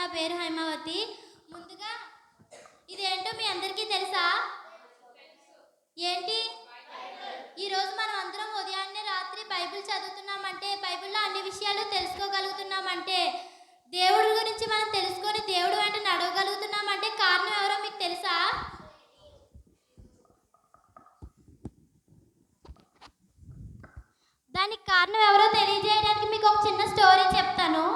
నా పేరు హైమావతి. ముందుగా ఇదేంటో మీ అందరికీ తెలుసా? ఏంటి? ఈరోజు మనం అందరం ఉదయాన్నే రాత్రి బైబిల్ చదువుతున్నామంటే, బైబిల్లో అన్ని విషయాలు తెలుసుకోగలుగుతున్నామంటే, దేవుడి గురించి మనం తెలుసుకొని దేవుడు వెంట నడవగలుగుతున్నామంటే కారణం ఎవరో మీకు తెలుసా? దానికి కారణం ఎవరో తెలియజేయడానికి మీకు ఒక చిన్న స్టోరీ చెప్తాను.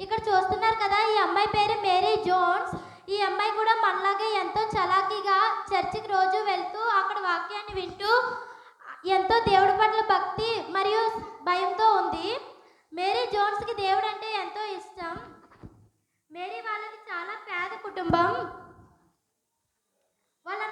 ఇక్కడ చూస్తున్నారు కదా, ఈ అమ్మాయి పేరు మేరీ జోన్స్. ఈ అమ్మాయి కూడా మనలాగే ఎంతో చలాకీగా చర్చికి రోజు వెళ్తూ అక్కడ వాక్యాన్ని వింటూ ఎంతో దేవుడి పట్ల భక్తి మరియు భయంతో ఉంది. మేరీ జోన్స్కి దేవుడు అంటే ఎంతో ఇష్టం. మేరీ వాళ్ళది చాలా పేద కుటుంబం. వాళ్ళు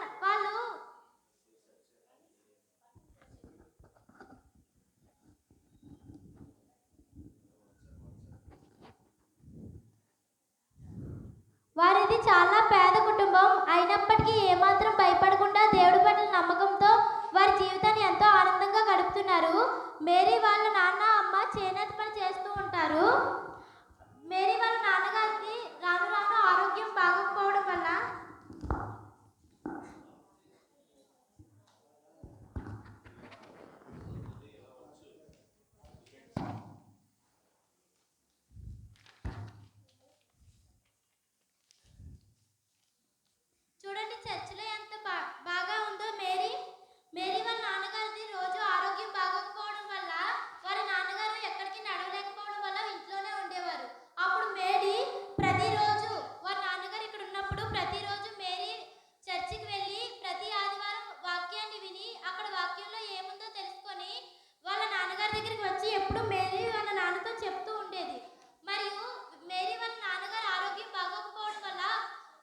వారిది చాలా పేద కుటుంబం అయినప్పటికీ ఏమాత్రం భయపడకుండా దేవుడి పట్ల నమ్మకంతో వారి జీవితాన్ని ఎంతో ఆనందంగా గడుపుతున్నారు. మేరీ వాళ్ళ నాన్న అమ్మ చేనేత పని చేస్తూ ఉంటారు. మేరీ వాళ్ళ నాన్నగారికి రాను రాను ఆరోగ్యం బాగోకపోవడం వల్ల చూడండి చర్చిలో ఎంత బాగా ఉందో. మేరీ వాళ్ళ నాన్నగారిది రోజు ఆరోగ్యం బాగోకపోవడం వల్ల వారి నాన్నగారు ఎక్కడికి నడవలేకపోవడం వల్ల ఇంట్లోనే ఉండేవారు. అప్పుడు మేరీ ప్రతిరోజు వారి నాన్నగారు ఇక్కడ ఉన్నప్పుడు ప్రతిరోజు మేరీ చర్చికి వెళ్ళి ప్రతి ఆదివారం వాక్యాన్ని విని అక్కడ వాక్యంలో ఏముందో తెలుసుకొని వాళ్ళ నాన్నగారి దగ్గరికి వచ్చి ఎప్పుడు మేరీ వాళ్ళ నాన్నతో చెప్తూ ఉండేది. మరియు మేరీ వాళ్ళ నాన్నగారు ఆరోగ్యం బాగోకపోవడం వల్ల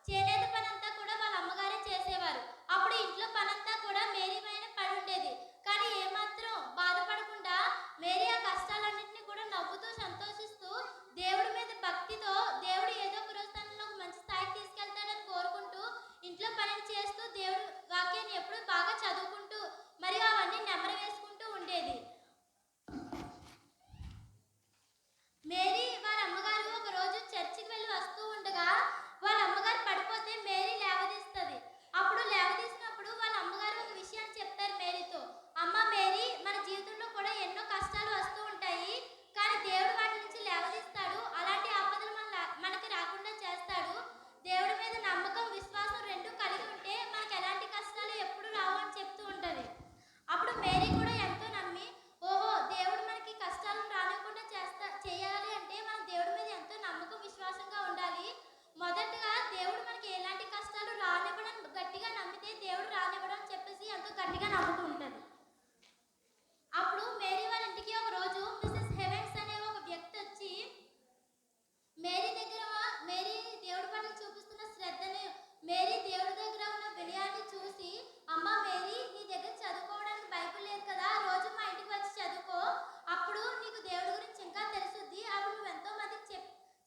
చేనేత పని అంతా కూడా వాళ్ళ అమ్మగారే చేసేవారు. అప్పుడు ఇంట్లో పనంతా కూడా మేరీ పైన పడి ఉండేది. కానీ ఏమాత్రం బాధపడకుండా మేరీ ఆ కష్టాలన్నింటినీ కూడా నవ్వుతూ సంతోషిస్తూ దేవుడి మీద భక్తితో దేవుడు ఏదో ఒక రోజు తనను ఒక మంచి స్థాయికి తీసుకెళ్తాడని కోరుకుంటూ ఇంట్లో పనిని చేస్తూ దేవుడు వాక్యాన్ని ఎప్పుడూ బాగా చదువుకుంటూ మరియు అవన్నీ నెమరు వేసుకుంటూ ఉండేది. మేరీ వారి అమ్మగారు ఒక రోజు చర్చికి వెళ్ళి వస్తూ ఉండగా వాళ్ళ అమ్మగారు పడిపోతే మేరీ లేవదీస్తుంది. అప్పుడు లేవదీసినప్పుడు వాళ్ళ అమ్మగారు ఒక విషయాన్ని చెప్తారు మేరీతో. అమ్మ మేరీ, మన జీవితంలో కూడా ఎన్నో కష్టాలు వస్తూ ఉంటాయి, కానీ దేవుడు వాటి నుంచి లేవదీస్తాడు. అలాంటి ఆపదలు మనకి రాకుండా చేస్తాడు. దేవుడి మీద నమ్మకం విశ్వాసం రెండూ కలిగి ఉంటే మనకి ఎలాంటి కష్టాలు ఎప్పుడు రావు అని చెప్తూ ఉంటుంది. అప్పుడు మేరీ కూడా ఎంతో నమ్మి, ఓహో దేవుడు మనకి కష్టాలను రానివ్వకుండా చేయాలి అంటే మనం దేవుడి మీద ఎంతో నమ్మకం విశ్వాసంగా ఉండాలి. మొదటగా దేవుడు మనకి ఎలాంటి కష్టాలు రానివ్వడం గట్టిగా నమ్మితే దేవుడు రానివ్వడం అని చెప్పేసి ఎంతో గట్టిగా నమ్ముతూ ఉంటుంది. అప్పుడు మేరీ వాళ్ళ ఇంటికి ఒక రోజు మిసెస్ హెవెన్స్ అనే ఒక వ్యక్తి వచ్చి మేరీ దేవుడి పట్ల చూపిస్తున్న శ్రద్ధని, మేరీ దేవుడి దగ్గర ఉన్న వినయాన్ని చూసి, అమ్మ మేరీ, నీ దగ్గర చదువుకోవడానికి బైబిల్ లేదు కదా, రోజు మా ఇంటికి వచ్చి చదువుకో, అప్పుడు నీకు దేవుడి గురించి ఇంకా తెలుసుద్ది, అప్పుడు నువ్వు ఎంతో మందికి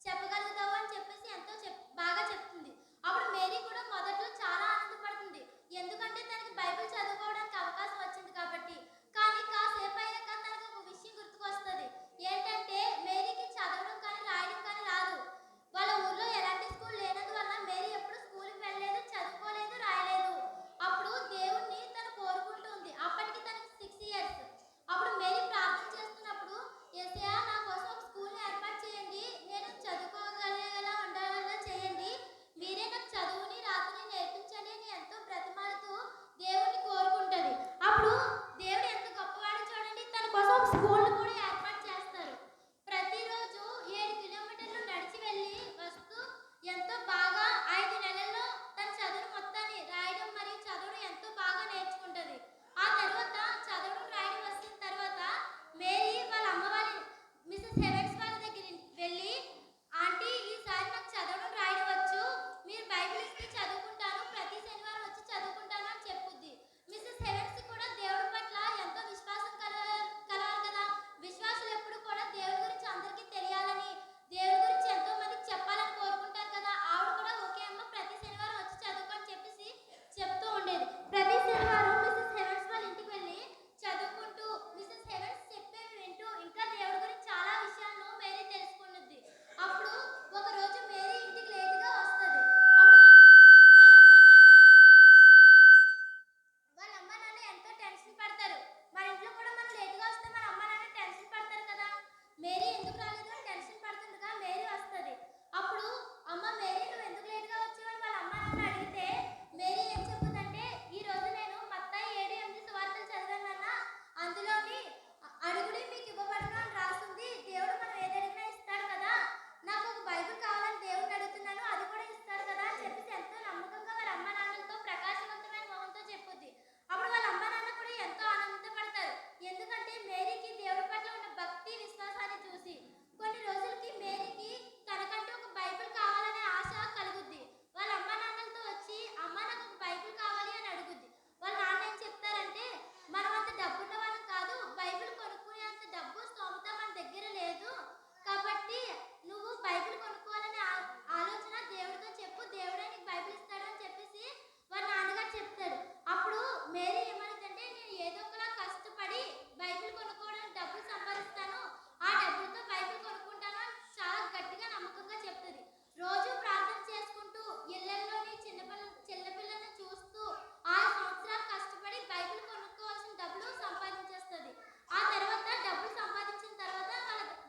చెప్పగలుగుతావు అని చెప్పేసి ఎంతో బాగా చెప్తుంది. అప్పుడు మేరీ కూడా మొదట్లో చాలా ఆనందపడుతుంది, ఎందుకంటే తనకి బైబిల్ చదువుకోవడానికి అవకాశం వచ్చింది కాబట్టి. కానీ కాసేపు అయ్యాక తనకు ఒక విషయం గుర్తుకొస్తుంది. ఏంటంటే మేరీకి చదవడం కానీ రాయడం కానీ రాదు. వాళ్ళ ఊర్లో ఎలాంటి స్కూల్ లేనందువల్ల మేరీ ఎప్పుడు స్కూల్కి వెళ్ళలేదు, చదువుకోలేదు, రాయలేదు. అప్పుడు దేవుణ్ణి తను కోరుకుంటుంది. అప్పటికి తనకి 6 years. అప్పుడు మేరీ ప్రార్థన చేస్తున్నప్పుడు, యేసయ్యా నా కోసం ఒక స్కూల్ని ఏర్పాటు చేయండి, నేను చదువుకోగలిగేలా ఉండాలని చేయండి, మీరే నాకు చదువుని రాతని నేర్పించండి అని ఎంతో బ్రతిమాలుతూ దేవుణ్ణి కోరుకుంటుంది. అప్పుడు దేవుడు ఎంత గొప్పవాడు చూడండి, తన కోసం ఒక స్కూల్ని కూడా ఏర్పాటు చేస్తారు. ప్రతిరోజు 7 కిలోమీటర్లు నడిచి వెళ్ళి వస్తూ ఎంతో బాగా 5 నెలల్లో తన చదువు మొత్తాన్ని రాయడం మరియు చదవడం ఎంతో బాగా నేర్చుకుంటుంది. ఆ తర్వాత చదవడం రాయడం వచ్చిన తర్వాత మేరీ వాళ్ళ అమ్మ వాళ్ళ మిసెస్ హెవెన్స్ వాళ్ళ దగ్గర వెళ్ళి, ఆంటీ ఈసారి నాకు చదవడం రాయడం వచ్చు, మీరు బైబిల్ ఇస్తే చదువుకుంటాను, ప్రతి శనివారం వచ్చి చదువుకుంటాను అని చెప్పుద్ది. మిసెస్ హెవెన్స్ కూడా దేవుడి పట్ల ఎంతో విశ్వాసం కలవాలి కదా. విశ్వాసులు ఎప్పుడు కూడా దేవుడి గురించి అందరికీ తెలియాలని, దేవుడి గురించి ఎంతో మందికి చెప్పాలని కోరుకుంటారు కదా. ఆవిడ కూడా ఓకే అమ్మ ప్రతి శనివారం వచ్చి చదువుకొని చెప్పేసి చెప్తూ ఉండేది. ప్రతి శనివారం మిసెస్ హెవెన్స్ వాళ్ళ ఇంటికి వెళ్ళి చదువుకుంటూ ఆనందపడతారు. ఎందుకంటే మేరీకి దేవుడి పట్ల ఉన్న భక్తి విశ్వాసాన్ని చూసి కొన్ని రోజులకి మేరీకి తనకంటూ ఒక బైబిల్ కావాలనే ఆశ కలుగుద్ది. వాళ్ళ అమ్మ నాన్నలతో వచ్చి అమ్మ నాకు ఒక బైబిల్ కావాలి అని అడుగుద్ది. వాళ్ళ నాన్న ఏం చెప్తారంటే మనం అంత డబ్బున్న వాళ్ళం కాదు, బైబిల్ కొనుక్కునేంత డబ్బు స్తోమత మన దగ్గర లేదు, కాబట్టి నువ్వు బైబిల్ కొనుక్కోవాలనే ఆలోచన దేవుడితో చెప్పు, దేవుడే నీకు బైబిల్ ఇస్తాడు అని చెప్పేసి వాళ్ళ నాన్నగారు చెప్తాడు. అప్పుడు మేరీ ఏమనుకుందంటే నేను ఏదో ఒకలా కష్టపడి బైబిల్ కొనుక్కోవడానికి డబ్బులు సంపాదిస్తాను, ఆ డబ్బులతో బైబిల్ కొనుక్కుంటాను అని చాలా గట్టిగా నమ్మకంగా చెప్తుంది. రోజు ప్రార్థన చేసుకుంటూ ఇళ్లలోని చిన్నపిల్లలను చూస్తూ 6 సంవత్సరాలు కష్టపడి బైబిల్ కొనుక్కోవాల్సిన డబ్బులు సంపాదించేస్తుంది. ఆ తర్వాత డబ్బులు సంపాదించిన తర్వాత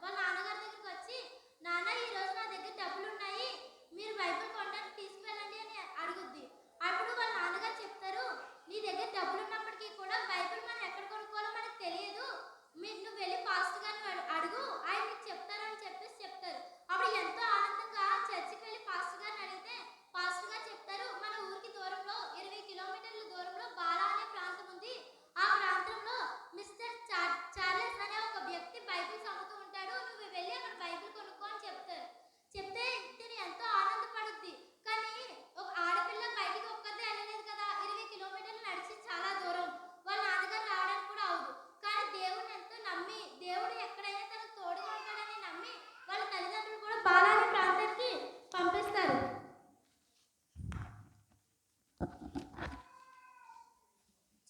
వాళ్ళ నాన్నగారి దగ్గరికి వచ్చి నాన్న ఈ రోజు నా దగ్గర డబ్బులు ఉన్నాయి, మీరు బైబిల్ కొనడానికి తీసుకువెళ్ళండి అని అడుగుద్ది. అప్పుడు వాళ్ళ నాన్నగారు చెప్తారు నీ దగ్గర డబ్బులు ఉన్నప్పటికీ కూడా బైబిల్ మనం ఎక్కడ కొనుక్కోవాలో మనకు తెలియదు, నువ్వు వెళ్ళి పాస్టర్ గారిని అడుగు, ఆయన నీకు చెప్తారని చెప్పేసి చెప్తారు. అప్పుడు ఎంతో ఆనందంగా చర్చికి వెళ్ళి పాస్టర్ గారిని అడిగితే పాస్టర్ గారు చెప్తారు మన ఊరికి దూరంలో 20 కిలోమీటర్ల దూరంలో బాలా అనే ప్రాంతం ఉంది, ఆ ప్రాంతంలో మిస్టర్ చార్లెస్ అనే ఒక వ్యక్తి బైబిల్స్ అమ్ముతూ ఉంటాడు, నువ్వు వెళ్ళి అక్కడ బైబిల్ కొనుక్కో అని చెప్తారు. చెప్తే తిని ఎంతో ఆనందపడుద్ది. కానీ ఒక ఆడపిల్ల బయటికి ఒక్కరిదే వెళ్ళలేదు కదా, 20 కిలోమీటర్లు నడిచి చాలా దూరం, వాళ్ళ నాన్నగారు రావడానికి కూడా అవదు. కానీ దేవుడిని ఎంతో నమ్మి దేవుడు ఎక్కడైనా తనకు తోడుగా ఉంటాడని నమ్మి వాళ్ళ తల్లిదండ్రులు కూడా బాలా అనే ప్రాంతానికి పంపిస్తారు.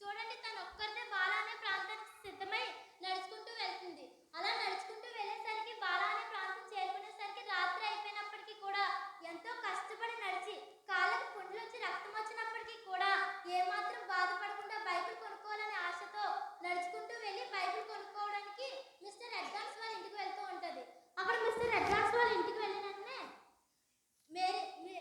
చూడండి తను ఒక్కరిదే బాలా అనే ప్రాంతానికి సిద్ధమై నడుచుకుంటూ వెళ్తుంది. అలా నడుచుకుంటూ వెళ్ళేసరికి బాలా అనే ప్రాంతం చేరుకునేసరికి రాత్రి అయిపోయినప్పటికీ కూడా ఎంతో కష్టపడి నడిచి కాళ్ళకు పుండ్లు వచ్చి రక్తం వచ్చినప్పటికీ కూడా ఏమాత్రం బాధపడకుండా బైబిల్ కొనుక్కోవాలనే ఆశతో నడుచుకుంటూ వెళ్ళి బైబిల్ కొనుక్కోవడానికి మిస్టర్ ఎడ్గాన్స్ వాళ్ళ ఇంటికి వెళ్తూ ఉంటుంది. అక్కడ మిస్టర్ ఎడ్గాన్స్ వాళ్ళ ఇంటికి వెళ్ళిన వెంటనే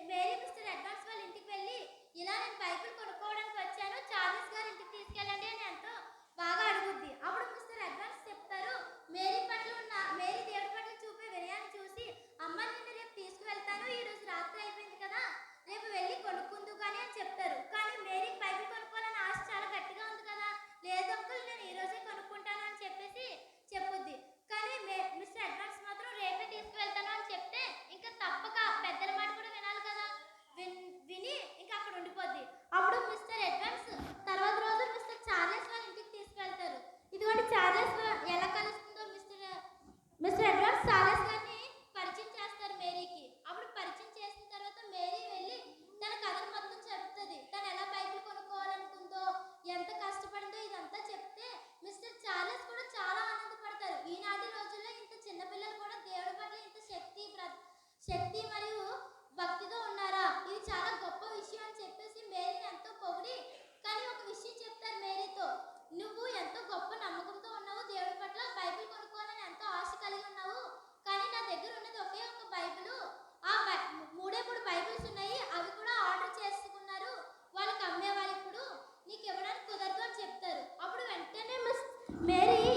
మేరీ మిస్టర్ ఎడ్గాన్స్ వాళ్ళ ఇంటికి వెళ్ళి ఇలా నేను బైబిల్ కొనుక్కోవడానికి వచ్చాను, చార్లెస్ గారి ఇంటికి తీసుకెళ్ళండి అని ఎంతో బాగా అడుగుద్ది. అప్పుడు మిస్టర్ ఎడ్గాన్స్ చెప్తారు మేరీ దేవుడి పట్ల చూపే వినయాన్ని చూసి అమ్మ నిన్ను రేపు తీసుకువెళ్తాను, ఈ రోజు రాత్రి అయిపోయింది కదా రేపు వెళ్ళి కొనుక్కుందు కానీ అని చెప్తారు. కానీ మేరీకి బైబిల్ కొనుక్కోవాలని ఆశ చాలా గట్టిగా ఉంది కదా, లేదు అంకుల్ నేను ఈ రోజే కొనుక్కుంటాను అని చెప్పేసి చెప్పుద్ది. కానీ మిస్టర్ ఎడ్గాన్స్ మాత్రం రేపే తీసుకువెళ్తాను అని చెప్తే ఇంకా తప్పక పెద్దల మాట కూడా వినాలి కదా, విని ఇంకా అక్కడ ఉండిపోద్ది. అప్పుడు మిస్టర్ ఎడ్గాన్స్ తర్వాత రోజు మిస్టర్ చార్లెస్ వాళ్ళ ఇంటికి తీసుకువెళ్తారు. ఇదిగోండి చార్లెస్ ఎలా కలుస్తుందో మిస్టర్ ఎడ్గాన్స్ చార్లెస్ గారిని పరిచయం చేస్తారు మేరీకి. అప్పుడు పరిచయం చేసిన తర్వాత మేరీ వెళ్ళి తన కథను మొత్తం చెప్తుంది. తను ఎలా బైబిల్ కొనుక్కోవాలనుకుందో, ఎంత కష్టపడిందో ఇదంతా చెప్తే మిస్టర్ చార్లెస్ కూడా చాలా ఆనందపడతారు. ఈనాటి రోజుల్లో ఇంత చిన్నపిల్లలు కూడా దేవుడి పట్ల ఇంత శక్తి మరియు భక్తితో ఉన్నారా, ఇది చాలా గొప్ప విషయం అని చెప్పేసి మేరీని ఎంతో పొగిడి, కానీ ఒక విషయం చెప్తారు మేరీతో, నువ్వు ఎంతో గొప్ప నమ్మకంతో ఉన్నావు, దేవుడి పట్ల బైబిల్ కొనుక్కోవాలని ఎంతో ఆశ కలిగి ఉన్నావు, కానీ నా దగ్గర ఉన్నది ఒకే ఒక బైబిల్, ఆ 3 బైబిల్స్ ఉన్నాయి, అవి కూడా ఆర్డర్ చేసుకున్నారు వాళ్ళకి అమ్మే వాళ్ళు, ఇప్పుడు నీకు ఇవ్వడానికి కుదరదు అని చెప్తారు. అప్పుడు వెంటనే మేరీ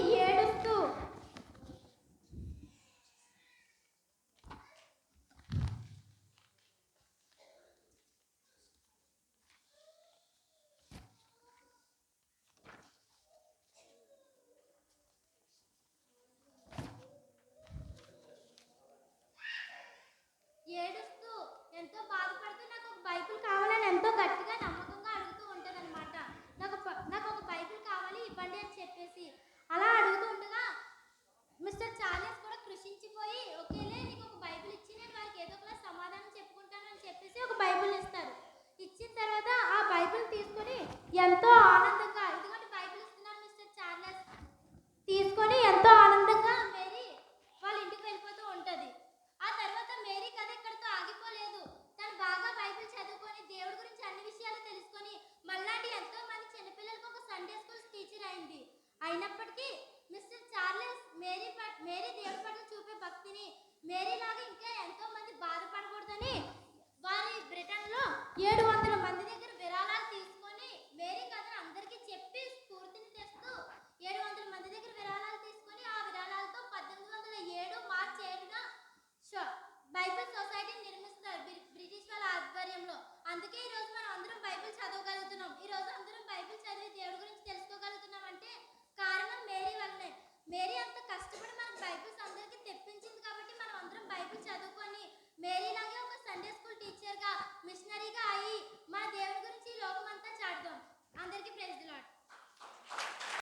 ఏడుస్తూ ఎంతో బాధపడుతూ నాకు ఒక బైబిల్ కావాలని ఎంతో గట్టిగా నమ్మకంగా అడుగుతూ ఉంటుంది అనమాట. నాకు ఒక బైబిల్ కావాలి ఇవ్వండి అని చెప్పేసి అలా అడుగుతూ ఉండగా మిస్టర్ చార్లెస్ కూడా కృషించిపోయి ఓకేలే నీకు ఒక బైబిల్ ఇచ్చి నేను వారికి ఏదో ఒకలా సమాధానం చెప్పుకుంటాను అని చెప్పేసి ఒక బైబిల్ ఇస్తారు. ఇచ్చిన తర్వాత ఆ బైబిల్ తీసుకొని ఎంతో ఆనందంగా